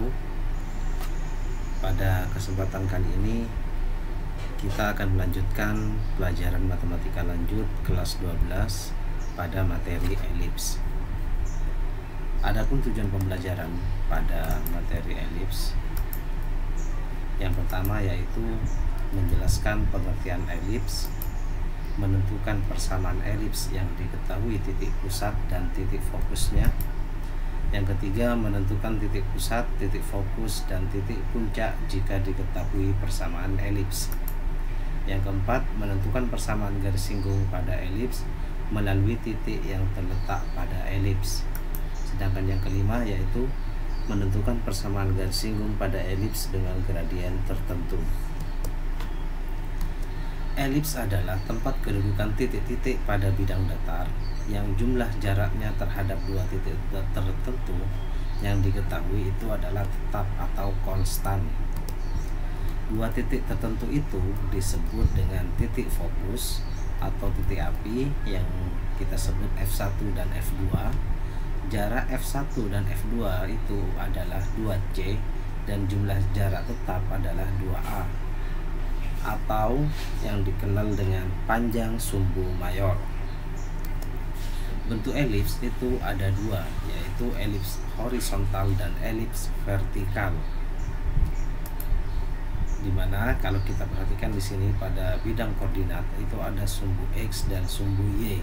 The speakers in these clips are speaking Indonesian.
wabarakatuh. Pada kesempatan kali ini kita akan melanjutkan pelajaran matematika lanjut kelas 12 pada materi elips. Adapun tujuan pembelajaran pada materi elips yang pertama yaitu menjelaskan pengertian elips, menentukan persamaan elips yang diketahui titik pusat dan titik fokusnya. Yang ketiga, menentukan titik pusat, titik fokus, dan titik puncak jika diketahui persamaan elips. Yang keempat, menentukan persamaan garis singgung pada elips melalui titik yang terletak pada elips. Sedangkan yang kelima yaitu menentukan persamaan garis singgung pada elips dengan gradien tertentu. Elips adalah tempat kedudukan titik-titik pada bidang datar yang jumlah jaraknya terhadap dua titik tertentu yang diketahui itu adalah tetap atau konstan. Dua titik tertentu itu disebut dengan titik fokus atau titik api yang kita sebut F1 dan F2. Jarak F1 dan F2 itu adalah 2C dan jumlah jarak tetap adalah 2A atau yang dikenal dengan panjang sumbu mayor. Bentuk elips itu ada dua, yaitu elips horizontal dan elips vertikal. Dimana kalau kita perhatikan di sini pada bidang koordinat itu ada sumbu X dan sumbu Y.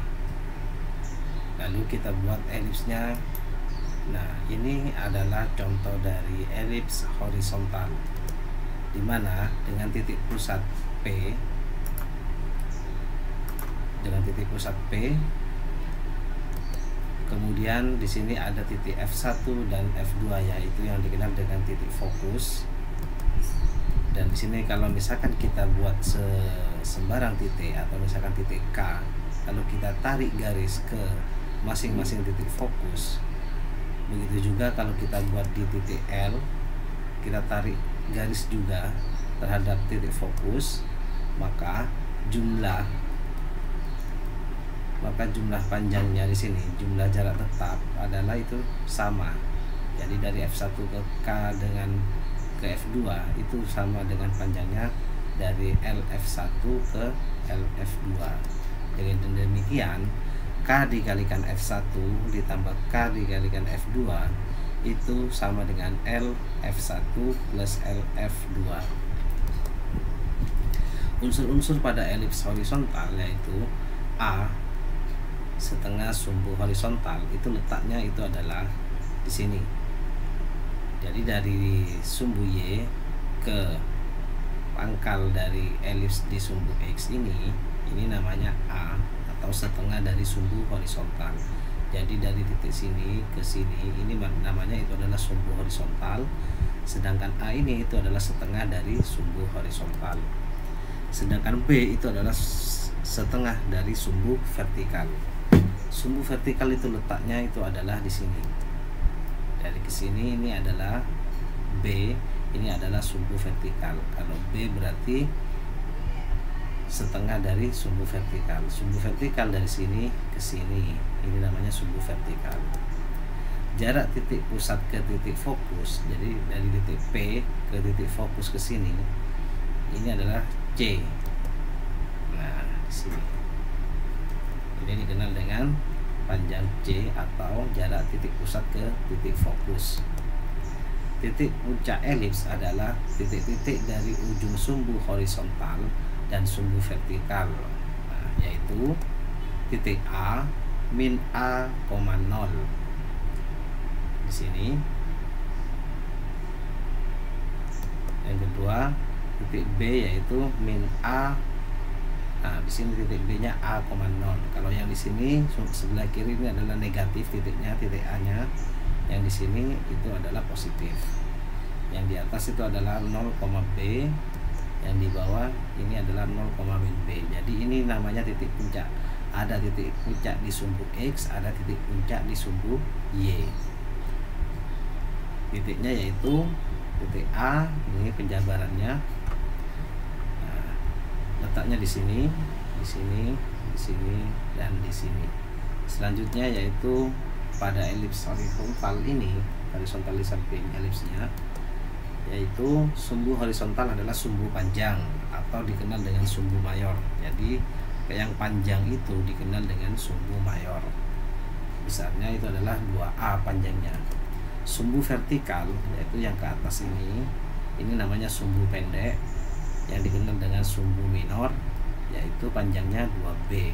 Lalu kita buat elipsnya. Nah, ini adalah contoh dari elips horizontal, dimana dengan titik pusat P, kemudian di sini ada titik F1 dan F2 yaitu yang dikenal dengan titik fokus. Dan di sini kalau misalkan kita buat sembarang titik atau misalkan titik K, kalau kita tarik garis ke masing-masing titik fokus, begitu juga kalau kita buat di titik L, kita tarik garis juga terhadap titik fokus, maka jumlah panjangnya di sini, jumlah jarak tetap adalah itu sama. Jadi dari F1 ke K dengan ke F2 itu sama dengan panjangnya dari LF1 ke LF2. Dengan demikian K dikalikan F1 ditambah K dikalikan F2 itu sama dengan LF1 plus LF2. Unsur-unsur pada elips horizontal yaitu A setengah sumbu horizontal itu letaknya itu adalah di sini. Jadi dari sumbu Y ke pangkal dari elips di sumbu X ini namanya A atau setengah dari sumbu horizontal. Jadi dari titik sini ke sini ini namanya itu adalah sumbu horizontal, sedangkan A ini itu adalah setengah dari sumbu horizontal. Sedangkan B itu adalah setengah dari sumbu vertikal. Sumbu vertikal itu letaknya itu adalah di sini. Dari ke sini ini adalah B, ini adalah sumbu vertikal. Kalau B berarti setengah dari sumbu vertikal. Sumbu vertikal dari sini ke sini, ini namanya sumbu vertikal. Jarak titik pusat ke titik fokus, jadi dari titik P ke titik fokus ke sini, ini adalah C. Nah, di sini. Ini dikenal dengan panjang C atau jarak titik pusat ke titik fokus. Titik puncak elips adalah titik-titik dari ujung sumbu horizontal dan sumbu vertikal, nah, yaitu titik A min A, 0 di sini. Yang kedua titik B yaitu min A. Nah, di sini titik B-nya A, 0. Kalau yang di sini sebelah kiri ini adalah negatif titiknya, titik A-nya. Yang di sini itu adalah positif. Yang di atas itu adalah 0, B. Yang di bawah ini adalah 0, B. Jadi ini namanya titik puncak. Ada titik puncak di sumbu X, ada titik puncak di sumbu Y. Titiknya yaitu titik A, ini penjabarannya. Letaknya di sini, dan di sini. Selanjutnya yaitu pada elips horizontal ini, horizontal di samping elipsnya yaitu sumbu horizontal adalah sumbu panjang atau dikenal dengan sumbu mayor. Jadi yang panjang itu dikenal dengan sumbu mayor. Besarnya itu adalah 2A panjangnya. Sumbu vertikal yaitu yang ke atas ini namanya sumbu pendek yang dikenal dengan sumbu minor, yaitu panjangnya 2B.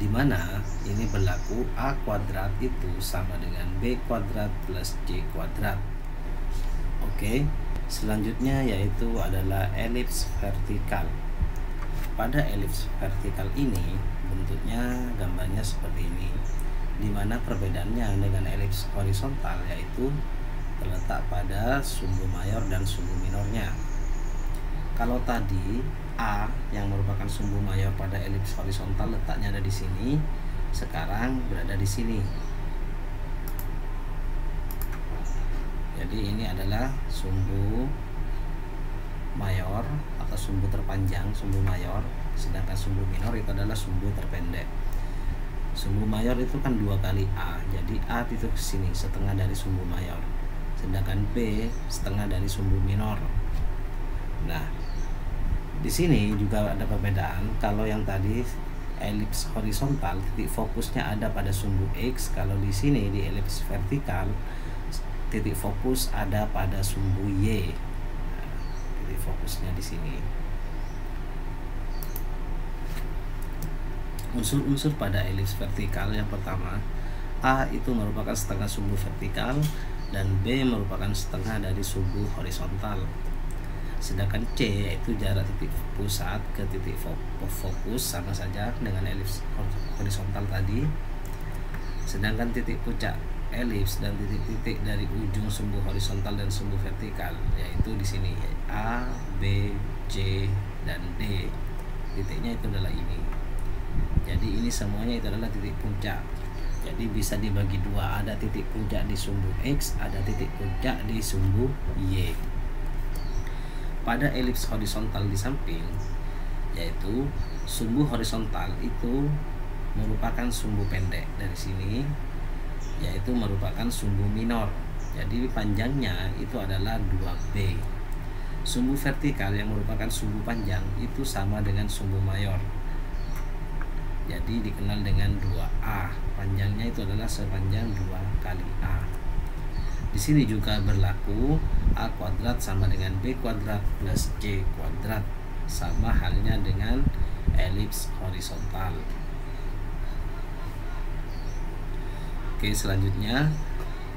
Dimana ini berlaku A kuadrat itu sama dengan B kuadrat plus C kuadrat. Oke, selanjutnya yaitu adalah elips vertikal. Pada elips vertikal ini bentuknya gambarnya seperti ini, dimana perbedaannya dengan elips horizontal yaitu terletak pada sumbu mayor dan sumbu minornya. Kalau tadi A yang merupakan sumbu mayor pada elips horizontal letaknya ada di sini, sekarang berada di sini. Jadi ini adalah sumbu mayor atau sumbu terpanjang, sumbu mayor, sedangkan sumbu minor itu adalah sumbu terpendek. Sumbu mayor itu kan 2 kali A, jadi A itu ke sini setengah dari sumbu mayor, sedangkan B setengah dari sumbu minor. Nah, di sini juga ada perbedaan. Kalau yang tadi elips horizontal titik fokusnya ada pada sumbu X, kalau di sini di elips vertikal titik fokus ada pada sumbu Y. Nah, titik fokusnya di sini. Unsur-unsur pada elips vertikal yang pertama, A itu merupakan setengah sumbu vertikal dan B merupakan setengah dari sumbu horizontal. Sedangkan C yaitu jarak titik pusat ke titik fokus sama saja dengan elips horizontal tadi. Sedangkan titik puncak elips dan titik-titik dari ujung sumbu horizontal dan sumbu vertikal yaitu di sini A, B, C, dan D. Titiknya itu adalah ini. Jadi ini semuanya itu adalah titik puncak. Jadi bisa dibagi dua, ada titik puncak di sumbu X, ada titik puncak di sumbu Y. Pada elips horizontal di samping, yaitu sumbu horizontal itu merupakan sumbu pendek dari sini, yaitu merupakan sumbu minor. Jadi panjangnya itu adalah 2B. Sumbu vertikal yang merupakan sumbu panjang itu sama dengan sumbu mayor. Jadi dikenal dengan 2A. Panjangnya itu adalah sepanjang 2 kali A. Di sini juga berlaku A kuadrat sama dengan B kuadrat plus C kuadrat, sama halnya dengan elips horizontal. Oke, selanjutnya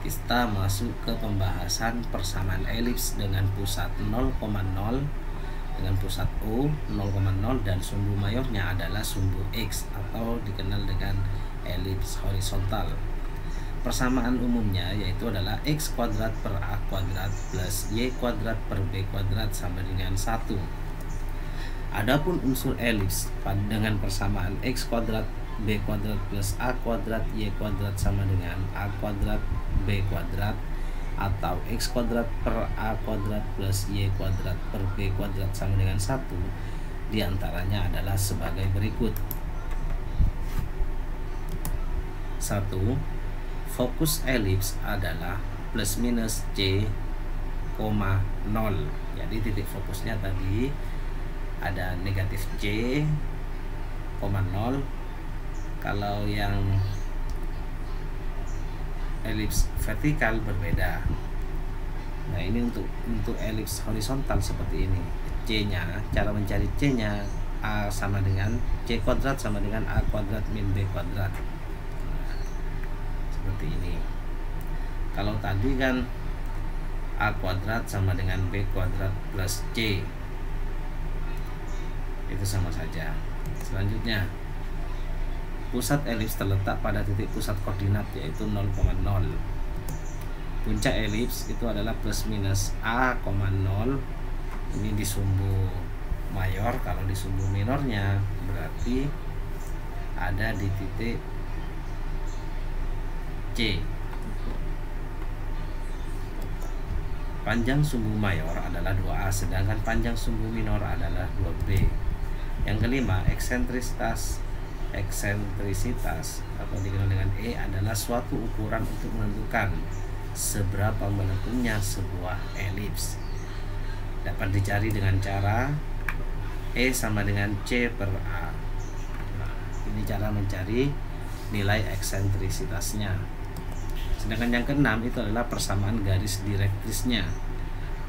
kita masuk ke pembahasan persamaan elips dengan pusat 0,0 dengan pusat O 0,0 dan sumbu mayornya adalah sumbu X atau dikenal dengan elips horizontal. Persamaan umumnya yaitu adalah X kuadrat per A kuadrat plus Y kuadrat per B kuadrat sama dengan 1. Adapun unsur elips dengan persamaan X kuadrat B kuadrat plus A kuadrat Y kuadrat sama dengan A kuadrat B kuadrat atau X kuadrat per A kuadrat plus Y kuadrat per B kuadrat sama dengan 1 diantaranya adalah sebagai berikut. 1. Fokus elips adalah plus minus C, 0. Jadi titik fokusnya tadi ada negatif C, 0. Kalau yang elips vertikal berbeda. Nah, ini untuk elips horizontal seperti ini. C-nya, cara mencari C-nya A sama dengan C kuadrat sama dengan A kuadrat min B kuadrat. Seperti ini. Kalau tadi kan A kuadrat sama dengan B kuadrat plus C, itu sama saja. Selanjutnya, pusat elips terletak pada titik pusat koordinat yaitu 0,0. Puncak elips itu adalah plus minus A, 0. Ini di sumbu mayor. Kalau di sumbu minornya berarti ada di titik C. Panjang sumbu mayor adalah 2A, sedangkan panjang sumbu minor adalah 2B. Yang kelima, eksentrisitas atau dikenal dengan E adalah suatu ukuran untuk menentukan seberapa melengkungnya sebuah elips. Dapat dicari dengan cara E sama dengan C per A. Nah, ini cara mencari nilai eksentrisitasnya. Sedangkan yang keenam itu adalah persamaan garis direktrisnya.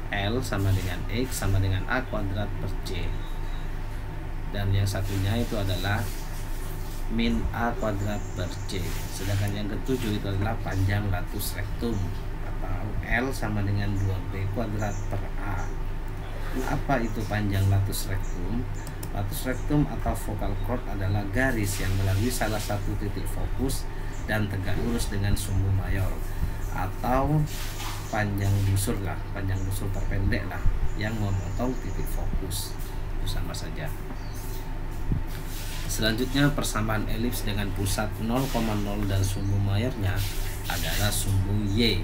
L sama dengan X sama dengan A kuadrat per C. Dan yang satunya itu adalah min A kuadrat per C. Sedangkan yang ketujuh itu adalah panjang latus rectum, atau L sama dengan 2B kuadrat per A. Apa itu panjang latus rectum? Latus rectum atau focal chord adalah garis yang melalui salah satu titik fokus dan tegak lurus dengan sumbu mayor, atau panjang busur lah, panjang busur terpendek lah yang memotong titik fokus. Itu sama saja. Selanjutnya persamaan elips dengan pusat 0,0 dan sumbu mayornya adalah sumbu Y,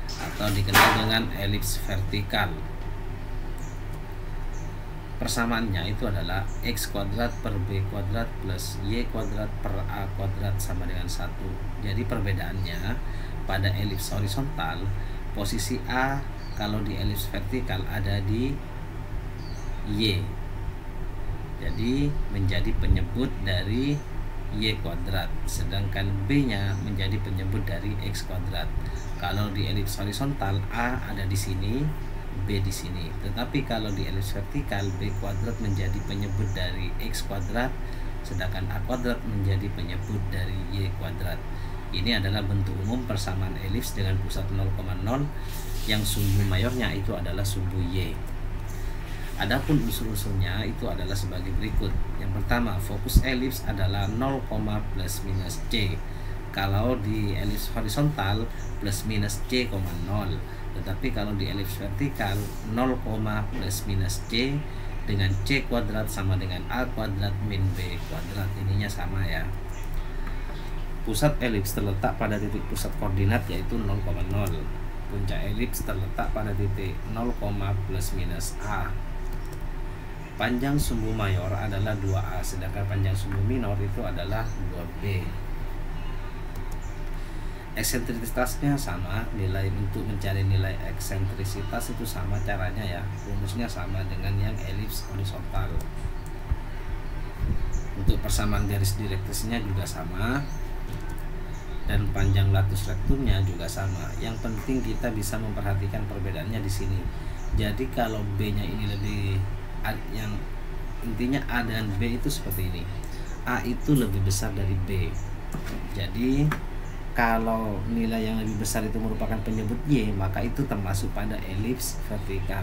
atau dikenal dengan elips vertikal. Persamaannya itu adalah X kuadrat per B kuadrat plus Y kuadrat per A kuadrat sama dengan 1. Jadi perbedaannya pada elips horizontal, posisi A kalau di elips vertikal ada di Y, jadi menjadi penyebut dari Y kuadrat, sedangkan B nya menjadi penyebut dari X kuadrat. Kalau di elips horizontal A ada di sini, B di sini. Tetapi kalau di elips vertikal, B kuadrat menjadi penyebut dari X kuadrat, sedangkan A kuadrat menjadi penyebut dari Y kuadrat. Ini adalah bentuk umum persamaan elips dengan pusat 0,0 yang sumbu mayornya itu adalah sumbu Y. Adapun unsur-unsurnya itu adalah sebagai berikut. Yang pertama, fokus elips adalah 0, plus minus C. Kalau di elips horizontal plus minus C, 0. Tetapi kalau di elips vertikal 0, plus minus C dengan C kuadrat sama dengan A kuadrat min B kuadrat. Ininya sama ya. Pusat elips terletak pada titik pusat koordinat yaitu 0,0. Puncak elips terletak pada titik 0, plus minus A. Panjang sumbu mayor adalah 2A, sedangkan panjang sumbu minor itu adalah 2B. Eksentrisitasnya sama, nilai untuk mencari nilai eksentrisitas itu sama caranya ya, rumusnya sama dengan yang elips horizontal. Untuk persamaan garis direktrisnya juga sama, dan panjang latus rectumnya juga sama. Yang penting kita bisa memperhatikan perbedaannya di sini. Jadi kalau B-nya ini lebih, yang intinya A dan B itu seperti ini. A itu lebih besar dari B. Jadi kalau nilai yang lebih besar itu merupakan penyebut Y, maka itu termasuk pada elips vertikal.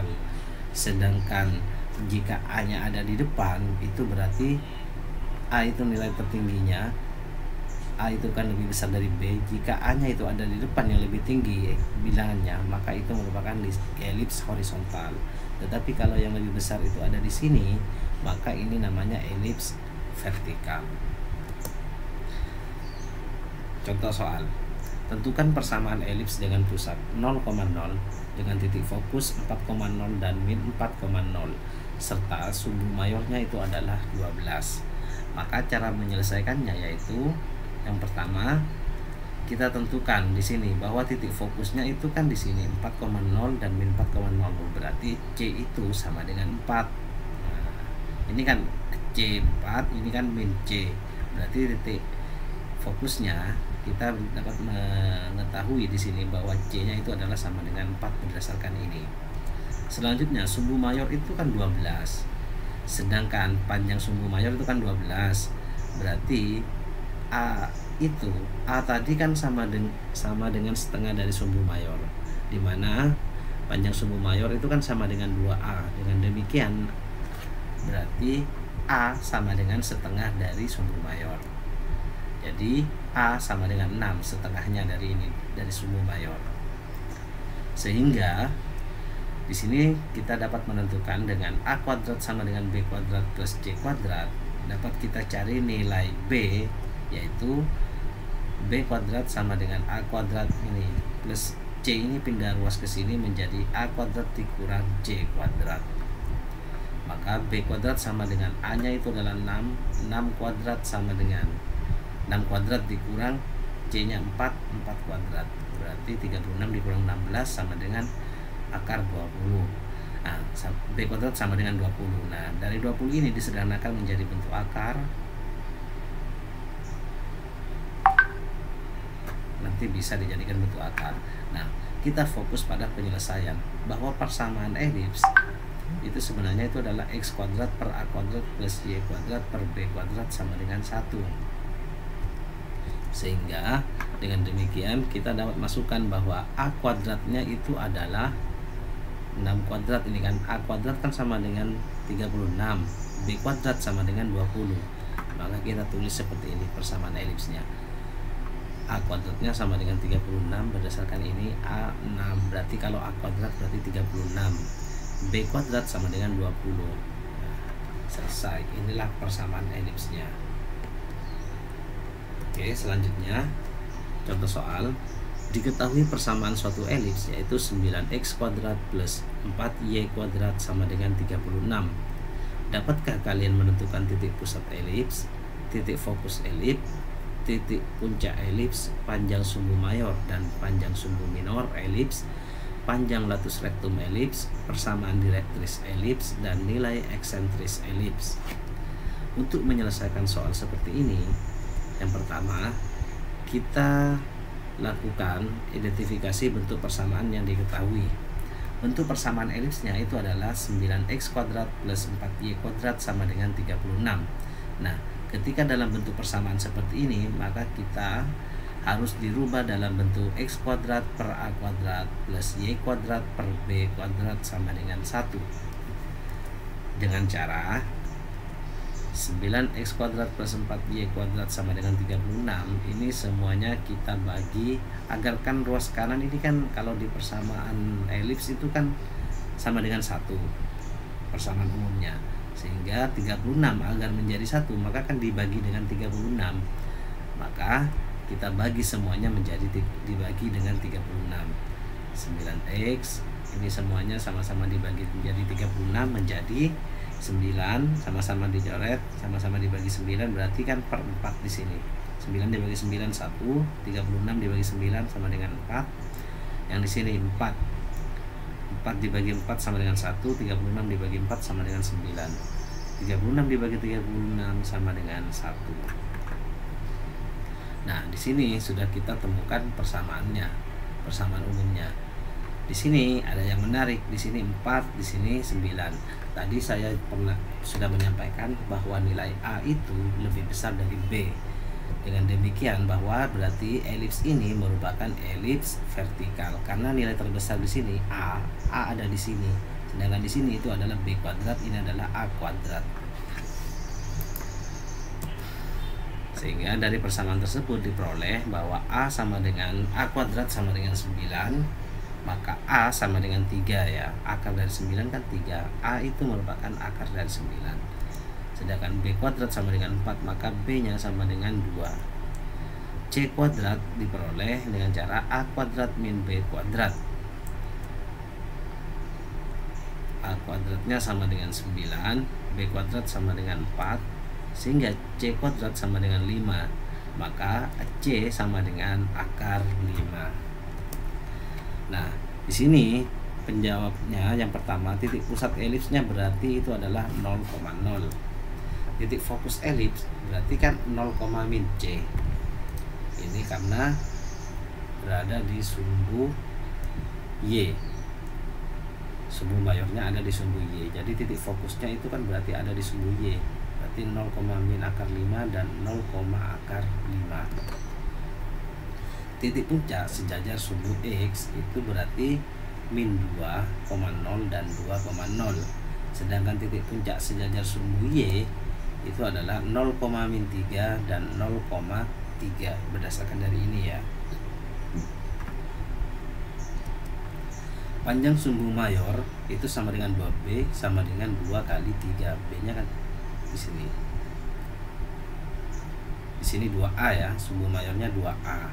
Sedangkan jika A-nya ada di depan, itu berarti A itu nilai tertingginya. A itu kan lebih besar dari B. Jika A-nya itu ada di depan yang lebih tinggi bilangannya, maka itu merupakan elips horizontal. Tetapi kalau yang lebih besar itu ada di sini, maka ini namanya elips vertikal. Contoh soal. Tentukan persamaan elips dengan pusat 0,0 dengan titik fokus 4,0 dan min 4,0 serta sumbu mayornya itu adalah 12. Maka cara menyelesaikannya yaitu yang pertama, kita tentukan di sini bahwa titik fokusnya itu kan di sini 4,0 dan min 4,0, berarti C itu sama dengan 4. Nah, ini kan C 4, ini kan min C. Berarti titik fokusnya kita dapat mengetahui di sini bahwa C-nya itu adalah sama dengan 4 berdasarkan ini. Selanjutnya sumbu mayor itu kan 12. Sedangkan panjang sumbu mayor itu kan 12. Berarti A tadi kan sama dengan setengah dari sumbu mayor, dimana panjang sumbu mayor itu kan sama dengan 2A. Dengan demikian berarti A sama dengan setengah dari sumbu mayor. Jadi A sama dengan 6, setengahnya dari ini, dari sumbu mayor. Sehingga di sini kita dapat menentukan dengan A kuadrat sama dengan B kuadrat plus C kuadrat, dapat kita cari nilai B, yaitu B kuadrat sama dengan A kuadrat ini plus C ini pindah ruas ke sini menjadi A kuadrat dikurang C kuadrat. Maka B kuadrat sama dengan A nya itu adalah 6 kuadrat sama dengan 6 kuadrat dikurang C nya 4 kuadrat. berarti 36 dikurang 16 sama dengan akar 20. Nah, B kuadrat sama dengan 20. Nah, dari 20 ini disederhanakan menjadi bentuk akar. Nanti bisa dijadikan bentuk akar. Nah, kita fokus pada penyelesaian bahwa persamaan elips itu sebenarnya itu adalah x kuadrat per a kuadrat plus y kuadrat per b kuadrat sama dengan 1. Sehingga dengan demikian kita dapat masukkan bahwa a kuadratnya itu adalah 6 kuadrat, ini kan a kuadrat kan sama dengan 36, b kuadrat sama dengan 20. Maka kita tulis seperti ini persamaan elipsnya. A kuadratnya sama dengan 36 berdasarkan ini A6, berarti kalau A kuadrat berarti 36, B kuadrat sama dengan 20. Nah, selesai, inilah persamaan elipsnya. Oke, selanjutnya contoh soal. Diketahui persamaan suatu elips yaitu 9x kuadrat plus 4y kuadrat sama dengan 36. Dapatkah kalian menentukan titik pusat elips, titik fokus elips, titik puncak elips, panjang sumbu mayor dan panjang sumbu minor elips, panjang latus rectum elips, persamaan direktris elips, dan nilai eksentris elips? Untuk menyelesaikan soal seperti ini, yang pertama kita lakukan identifikasi bentuk persamaan yang diketahui. Bentuk persamaan elipsnya itu adalah 9x kuadrat plus 4y kuadrat sama dengan 36. Nah, ketika dalam bentuk persamaan seperti ini, maka kita harus dirubah dalam bentuk x kuadrat per a kuadrat plus y kuadrat per b kuadrat sama dengan 1. Dengan cara 9x kuadrat plus 4y kuadrat sama dengan 36, ini semuanya kita bagi agar kan ruas kanan ini kan kalau di persamaan elips itu kan sama dengan 1 persamaan umumnya, sehingga 36 agar menjadi 1 maka kan dibagi dengan 36, maka kita bagi semuanya menjadi dibagi dengan 36. 9x ini semuanya sama-sama dibagi menjadi 36 menjadi 9, sama-sama dicoret, sama-sama dibagi 9, berarti kan per 4 di sini. 9 dibagi 9 1, 36 dibagi 9 sama dengan 4. Yang di sini 4. 4 dibagi 4 sama dengan 1, 36 dibagi 4 sama dengan 9. 36 dibagi 36 sama dengan 1. Nah, di sini sudah kita temukan persamaannya, persamaan umumnya. Di sini ada yang menarik, di sini 4, di sini 9. Tadi saya sudah menyampaikan bahwa nilai A itu lebih besar dari B. Dengan demikian bahwa berarti elips ini merupakan elips vertikal karena nilai terbesar di sini A ada di sini. Sedangkan di sini itu adalah B kuadrat, ini adalah A kuadrat. Sehingga dari persamaan tersebut diperoleh bahwa A sama dengan A kuadrat sama dengan 9, maka A sama dengan 3 ya. Akar dari 9 kan 3. A itu merupakan akar dari 9. Sedangkan B kuadrat sama dengan 4, maka B-nya sama dengan 2. C kuadrat diperoleh dengan cara A kuadrat min B kuadrat. A kuadratnya sama dengan 9, B kuadrat sama dengan 4, sehingga C kuadrat sama dengan 5, maka C sama dengan akar 5. Nah, di sini penjawabnya yang pertama, titik pusat elipsnya berarti itu adalah 0,0. Titik fokus elips berarti kan 0, min C. Ini karena berada di sumbu Y. Sumbu mayornya ada di sumbu Y. Jadi titik fokusnya itu kan berarti ada di sumbu Y. Berarti 0, min akar 5 dan 0, akar 5. Titik puncak sejajar sumbu X itu berarti min 2,0 dan 2,0. Sedangkan titik puncak sejajar sumbu Y itu adalah 0, min 3 dan 0,3 berdasarkan dari ini ya. Panjang sumbu mayor itu sama dengan 2B sama dengan 2 kali 3. B-nya kan di sini. Di sini 2A ya, sumbu mayornya 2A.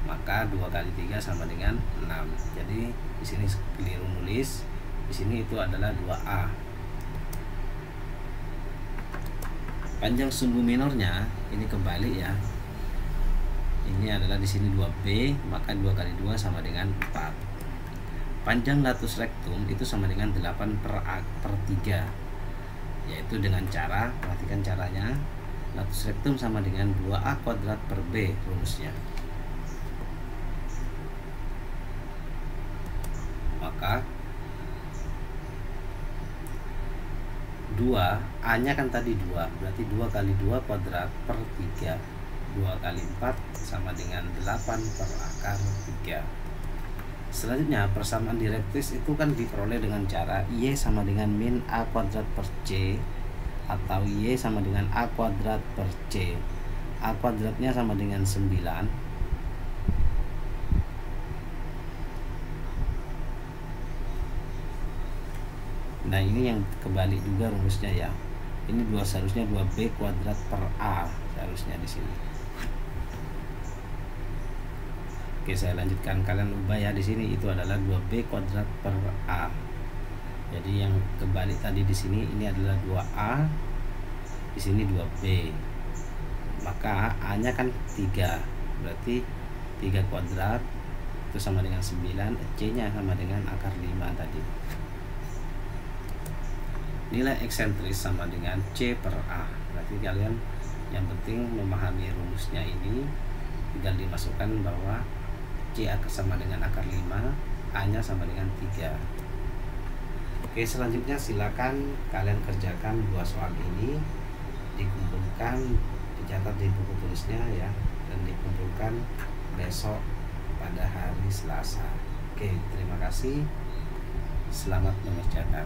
Maka 2 kali 3 sama dengan 6. Jadi di sini keliru nulis. Di sini itu adalah 2A. Panjang sumbu minornya ini kembali ya. Ini adalah di sini 2B, maka 2 kali 2 sama dengan 4. Panjang latus rektum itu sama dengan 8/3, yaitu dengan cara, perhatikan caranya, latus rektum sama dengan 2A kuadrat per B rumusnya. Maka 2, A nya kan tadi 2, berarti 2 kali 2 kuadrat per 3, 2 kali 4 sama dengan 8/3. Selanjutnya persamaan direktis itu kan diperoleh dengan cara Y sama dengan min A kuadrat per C, atau Y sama dengan A kuadrat per C. A kuadratnya sama dengan 9, nah ini yang kebalik juga rumusnya ya. Ini seharusnya 2B kuadrat per A seharusnya di sini. Oke, saya lanjutkan, kalian ubah ya di sini, itu adalah 2B kuadrat per A. Jadi yang kebalik tadi di sini ini adalah 2A, di sini 2B. Maka A-nya kan 3, berarti 3 kuadrat itu sama dengan 9, C-nya sama dengan akar 5 tadi. Nilai eksentris sama dengan C per A. Berarti kalian yang penting memahami rumusnya ini, tinggal dimasukkan bahwa C sama dengan akar 5, A nya sama dengan 3. Oke, selanjutnya silakan kalian kerjakan 2 soal ini, dikumpulkan, dicatat di buku tulisnya ya, dan dikumpulkan besok pada hari Selasa. Oke, terima kasih, selamat mengerjakan.